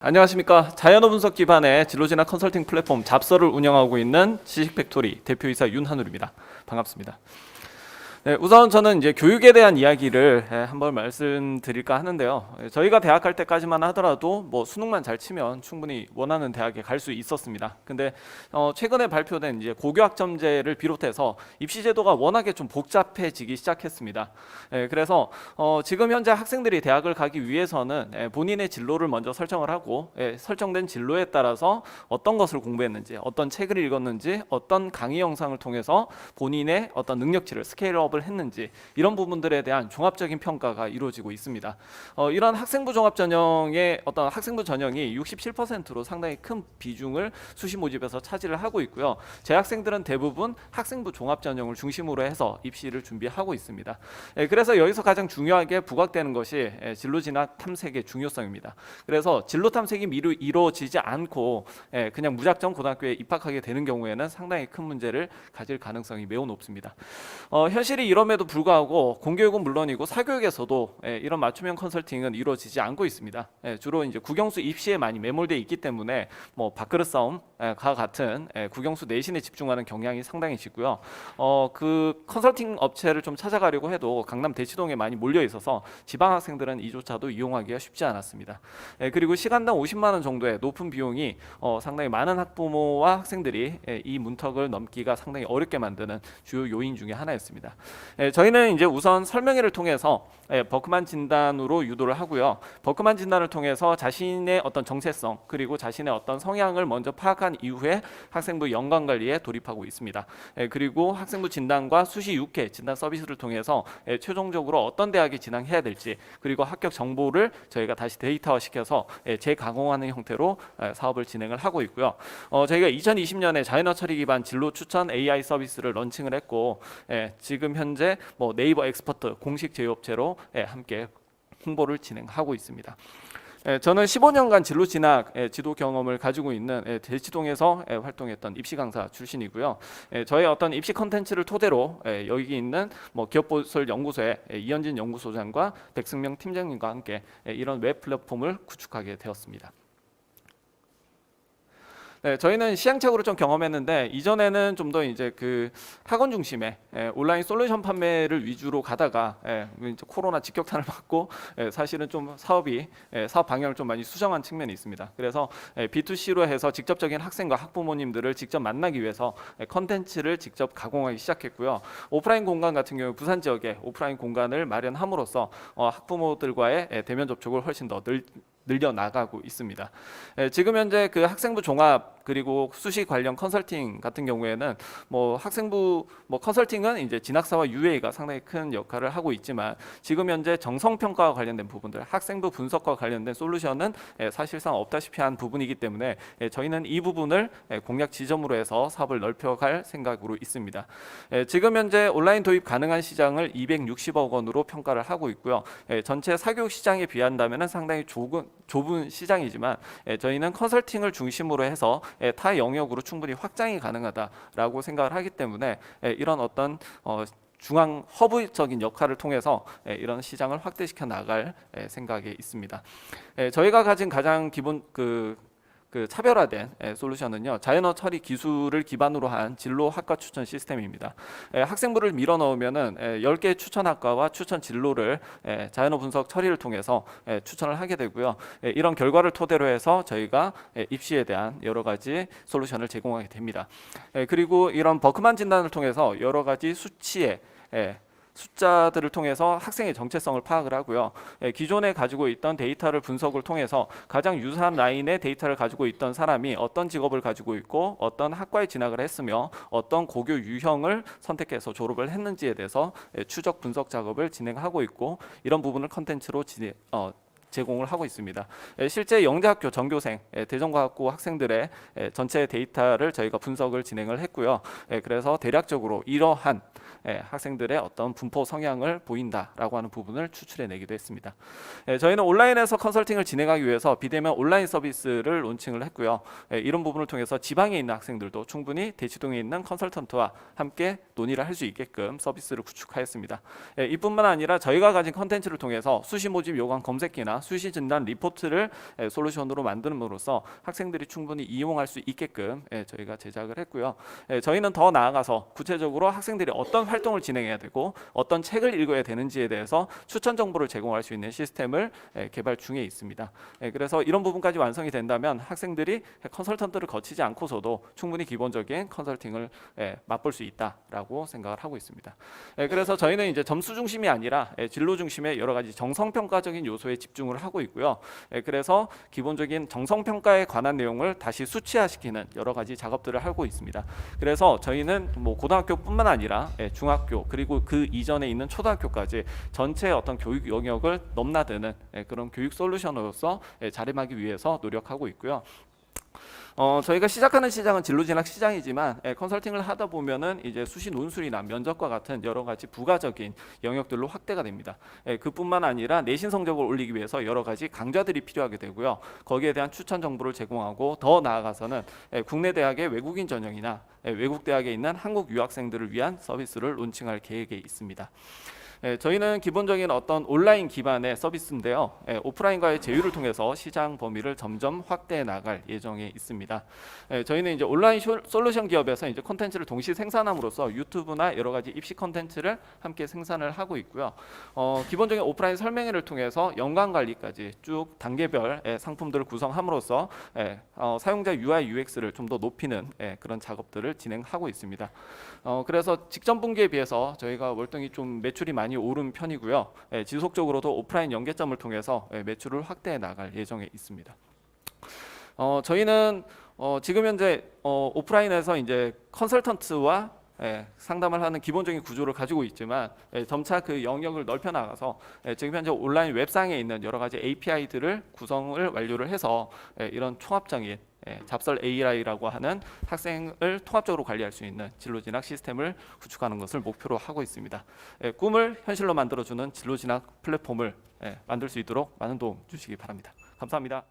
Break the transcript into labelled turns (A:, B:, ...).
A: 안녕하십니까. 자연어 분석 기반의 진로진학 컨설팅 플랫폼 잡서를 운영하고 있는 지식팩토리 대표이사 윤한울입니다. 반갑습니다. 네, 우선 저는 이제 교육에 대한 이야기를 한번 말씀드릴까 하는데요. 저희가 대학 갈 때까지만 하더라도 뭐 수능만 잘 치면 충분히 원하는 대학에 갈 수 있었습니다. 근데 최근에 발표된 이제 고교학점제를 비롯해서 입시 제도가 워낙에 좀 복잡해지기 시작했습니다. 그래서 지금 현재 학생들이 대학을 가기 위해서는 본인의 진로를 먼저 설정을 하고 설정된 진로에 따라서 어떤 것을 공부했는지, 어떤 책을 읽었는지, 어떤 강의 영상을 통해서 본인의 어떤 능력치를 스케일업 을 했는지 이런 부분들에 대한 종합적인 평가가 이루어지고 있습니다. 이런 학생부 종합 전형의 어떤 학생부 전형이 67%로 상당히 큰 비중을 수시 모집에서 차지를 하고 있고요. 재학생들은 대부분 학생부 종합 전형을 중심으로 해서 입시를 준비하고 있습니다. 그래서 여기서 가장 중요하게 부각되는 것이 진로 진학 탐색의 중요성입니다. 그래서 진로 탐색이 이루어지지 않고 그냥 무작정 고등학교에 입학하게 되는 경우에는 상당히 큰 문제를 가질 가능성이 매우 높습니다. 현실이 이럼에도 불구하고 공교육은 물론이고 사교육에서도 이런 맞춤형 컨설팅은 이루어지지 않고 있습니다. 주로 이제 국영수 입시에 많이 매몰되어 있기 때문에 뭐 밥그릇 싸움과 같은 국영수 내신에 집중하는 경향이 상당히 짙고요. 그 컨설팅 업체를 좀 찾아가려고 해도 강남 대치동에 많이 몰려 있어서 지방 학생들은 이조차도 이용하기가 쉽지 않았습니다. 그리고 시간당 50만 원 정도의 높은 비용이 상당히 많은 학부모와 학생들이 이 문턱을 넘기가 상당히 어렵게 만드는 주요 요인 중에 하나였습니다. 저희는 이제 우선 설명회를 통해서 버크만 진단으로 유도를 하고요. 버크만 진단을 통해서 자신의 어떤 정체성 그리고 자신의 어떤 성향을 먼저 파악한 이후에 학생부 연관 관리에 돌입하고 있습니다. 그리고 학생부 진단과 수시 6회 진단 서비스를 통해서 최종적으로 어떤 대학에 진학해야 될지 그리고 합격 정보를 저희가 다시 데이터화시켜서 재가공하는 형태로 사업을 진행을 하고 있고요. 저희가 2020년에 자연어 처리 기반 진로 추천 AI 서비스를 런칭을 했고 지금 현재 뭐 네이버 엑스퍼트 공식 제휴업체로 함께 홍보를 진행하고 있습니다. 저는 15년간 진로 진학 지도 경험을 가지고 있는 대치동에서 활동했던 입시 강사 출신이고요. 저의 어떤 입시 컨텐츠를 토대로 여기 있는 뭐 기업보설 연구소의 이현진 연구소장과 백승명 팀장님과 함께 이런 웹 플랫폼을 구축하게 되었습니다. 저희는 시행착오를 좀 경험했는데 이전에는 좀 더 이제 그 학원 중심의 온라인 솔루션 판매를 위주로 가다가 이제 코로나 직격탄을 맞고 사실은 좀 사업 방향을 좀 많이 수정한 측면이 있습니다. 그래서 B2C로 해서 직접적인 학생과 학부모님들을 직접 만나기 위해서 컨텐츠를 직접 가공하기 시작했고요. 오프라인 공간 같은 경우 부산 지역에 오프라인 공간을 마련함으로써 학부모들과의 대면 접촉을 훨씬 더 늘려나가고 있습니다. 지금 현재 그 학생부 종합 그리고 수시 관련 컨설팅 같은 경우에는 뭐 학생부 뭐 컨설팅은 이제 진학사와 UA가 상당히 큰 역할을 하고 있지만 지금 현재 정성평가와 관련된 부분들, 학생부 분석과 관련된 솔루션은 사실상 없다시피 한 부분이기 때문에 저희는 이 부분을 공략 지점으로 해서 사업을 넓혀갈 생각으로 있습니다. 지금 현재 온라인 도입 가능한 시장을 260억 원으로 평가를 하고 있고요. 전체 사교육 시장에 비한다면 상당히 좁은 시장이지만 저희는 컨설팅을 중심으로 해서 타 영역으로 충분히 확장이 가능하다라고 생각을 하기 때문에 이런 어떤 중앙 허브적인 역할을 통해서 이런 시장을 확대시켜 나갈 생각에 있습니다. 저희가 가진 가장 기본 그 차별화된 솔루션은요, 자연어 처리 기술을 기반으로 한 진로 학과 추천 시스템입니다. 학생부를 밀어 넣으면은 10개 추천 학과와 추천 진로를 자연어 분석 처리를 통해서 추천을 하게 되고요. 이런 결과를 토대로 해서 저희가 입시에 대한 여러 가지 솔루션을 제공하게 됩니다. 그리고 이런 버크만 진단을 통해서 여러 가지 수치에 숫자들을 통해서 학생의 정체성을 파악을 하고요. 기존에 가지고 있던 데이터를 분석을 통해서 가장 유사한 라인의 데이터를 가지고 있던 사람이 어떤 직업을 가지고 있고 어떤 학과에 진학을 했으며 어떤 고교 유형을 선택해서 졸업을 했는지에 대해서 추적 분석 작업을 진행하고 있고 이런 부분을 컨텐츠로 제공을 하고 있습니다. 실제 영재학교 전교생, 대전과학고 학생들의 전체 데이터를 저희가 분석을 진행을 했고요. 그래서 대략적으로 이러한 학생들의 어떤 분포 성향을 보인다라고 하는 부분을 추출해내기도 했습니다. 저희는 온라인에서 컨설팅을 진행하기 위해서 비대면 온라인 서비스를 론칭을 했고요. 이런 부분을 통해서 지방에 있는 학생들도 충분히 대치동에 있는 컨설턴트와 함께 논의를 할 수 있게끔 서비스를 구축하였습니다. 이뿐만 아니라 저희가 가진 컨텐츠를 통해서 수시 모집 요강 검색기나 수시 진단 리포트를 솔루션으로 만듦으로써 학생들이 충분히 이용할 수 있게끔 저희가 제작을 했고요. 저희는 더 나아가서 구체적으로 학생들이 어떤 활동을 진행해야 되고 어떤 책을 읽어야 되는지에 대해서 추천 정보를 제공할 수 있는 시스템을 개발 중에 있습니다. 그래서 이런 부분까지 완성이 된다면 학생들이 컨설턴트를 거치지 않고서도 충분히 기본적인 컨설팅을 맛볼 수 있다라고 생각을 하고 있습니다. 그래서 저희는 이제 점수 중심이 아니라 진로 중심의 여러 가지 정성평가적인 요소에 집중을 하고 있고요. 그래서 기본적인 정성평가에 관한 내용을 다시 수치화시키는 여러 가지 작업들을 하고 있습니다. 그래서 저희는 뭐 고등학교뿐만 아니라 중학교 그리고 그 이전에 있는 초등학교까지 전체 어떤 교육 영역을 넘나드는 그런 교육 솔루션으로서 자림하기 위해서 노력하고 있고요. 저희가 시작하는 시장은 진로진학 시장이지만 컨설팅을 하다 보면은 이제 수시 논술이나 면접과 같은 여러 가지 부가적인 영역들로 확대가 됩니다. 그뿐만 아니라 내신 성적을 올리기 위해서 여러 가지 강좌들이 필요하게 되고요. 거기에 대한 추천 정보를 제공하고 더 나아가서는 국내 대학의 외국인 전형이나 외국 대학에 있는 한국 유학생들을 위한 서비스를 론칭할 계획에 있습니다. 저희는 기본적인 어떤 온라인 기반의 서비스인데요. 오프라인과의 제휴를 통해서 시장 범위를 점점 확대해 나갈 예정에 있습니다. 저희는 이제 온라인 솔루션 기업에서 이제 콘텐츠를 동시 생산함으로써 유튜브나 여러 가지 입시 콘텐츠를 함께 생산을 하고 있고요. 기본적인 오프라인 설명회를 통해서 연관 관리까지 쭉 단계별 상품들을 구성함으로써 사용자 UI UX를 좀 더 높이는 그런 작업들을 진행하고 있습니다. 그래서 직전 분기에 비해서 저희가 월등히 좀 매출이 많이 오른 편이고요. 지속적으로도 오프라인 연계점을 통해서 매출을 확대해 나갈 예정에 있습니다. 저희는 지금 현재 오프라인에서 이제 컨설턴트와 상담을 하는 기본적인 구조를 가지고 있지만 점차 그 영역을 넓혀 나가서 지금 현재 온라인 웹상에 있는 여러 가지 API들을 구성을 완료를 해서 이런 총합적인 잡설 AI라고 하는 학생을 통합적으로 관리할 수 있는 진로진학 시스템을 구축하는 것을 목표로 하고 있습니다. 꿈을 현실로 만들어주는 진로진학 플랫폼을 만들 수 있도록 많은 도움 주시기 바랍니다. 감사합니다.